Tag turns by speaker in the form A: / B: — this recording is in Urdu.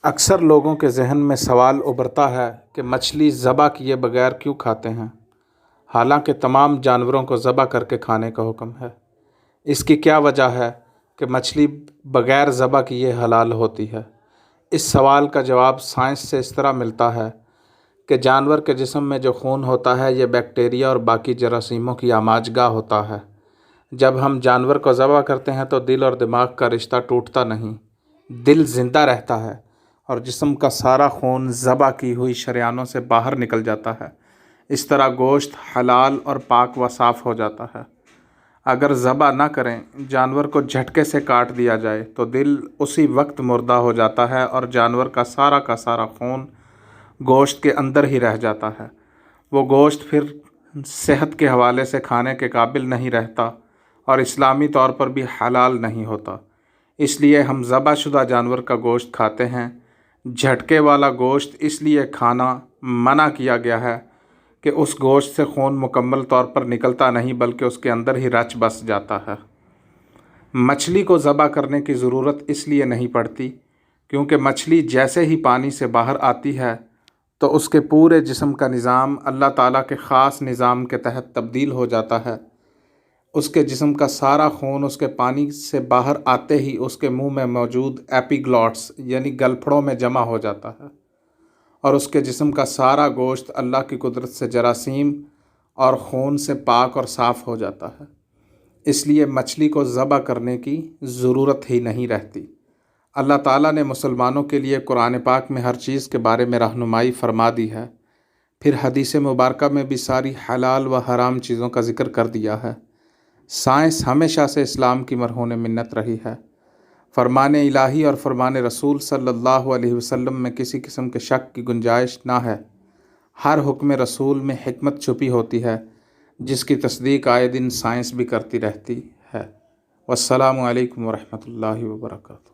A: اکثر لوگوں کے ذہن میں سوال ابھرتا ہے کہ مچھلی ذبح کیے بغیر کیوں کھاتے ہیں، حالانکہ تمام جانوروں کو ذبح کر کے کھانے کا حکم ہے۔ اس کی کیا وجہ ہے کہ مچھلی بغیر ذبح کیے حلال ہوتی ہے؟ اس سوال کا جواب سائنس سے اس طرح ملتا ہے کہ جانور کے جسم میں جو خون ہوتا ہے یہ بیکٹیریا اور باقی جراثیموں کی آماج گاہ ہوتا ہے۔ جب ہم جانور کو ذبح کرتے ہیں تو دل اور دماغ کا رشتہ ٹوٹتا نہیں، دل زندہ رہتا ہے اور جسم کا سارا خون ذبح کی ہوئی شریانوں سے باہر نکل جاتا ہے۔ اس طرح گوشت حلال اور پاک و صاف ہو جاتا ہے۔ اگر ذبح نہ کریں، جانور کو جھٹکے سے کاٹ دیا جائے تو دل اسی وقت مردہ ہو جاتا ہے اور جانور کا سارا خون گوشت کے اندر ہی رہ جاتا ہے۔ وہ گوشت پھر صحت کے حوالے سے کھانے کے قابل نہیں رہتا اور اسلامی طور پر بھی حلال نہیں ہوتا۔ اس لیے ہم ذبح شدہ جانور کا گوشت کھاتے ہیں۔ جھٹکے والا گوشت اس لیے کھانا منع کیا گیا ہے کہ اس گوشت سے خون مکمل طور پر نکلتا نہیں بلکہ اس کے اندر ہی رچ بس جاتا ہے۔ مچھلی کو ذبح کرنے کی ضرورت اس لیے نہیں پڑتی کیونکہ مچھلی جیسے ہی پانی سے باہر آتی ہے تو اس کے پورے جسم کا نظام اللہ تعالیٰ کے خاص نظام کے تحت تبدیل ہو جاتا ہے۔ اس کے جسم کا سارا خون اس کے پانی سے باہر آتے ہی اس کے منہ میں موجود ایپیگلوٹس یعنی گلپھڑوں میں جمع ہو جاتا ہے اور اس کے جسم کا سارا گوشت اللہ کی قدرت سے جراثیم اور خون سے پاک اور صاف ہو جاتا ہے۔ اس لیے مچھلی کو ذبح کرنے کی ضرورت ہی نہیں رہتی۔ اللہ تعالیٰ نے مسلمانوں کے لیے قرآن پاک میں ہر چیز کے بارے میں رہنمائی فرما دی ہے، پھر حدیث مبارکہ میں بھی ساری حلال و حرام چیزوں کا ذکر کر دیا ہے۔ سائنس ہمیشہ سے اسلام کی مرہون منت رہی ہے۔ فرمان الہی اور فرمان رسول صلی اللہ علیہ وسلم میں کسی قسم کے شک کی گنجائش نہ ہے۔ ہر حکم رسول میں حکمت چھپی ہوتی ہے جس کی تصدیق آئے دن سائنس بھی کرتی رہتی ہے۔ والسلام علیکم ورحمۃ اللہ وبرکاتہ۔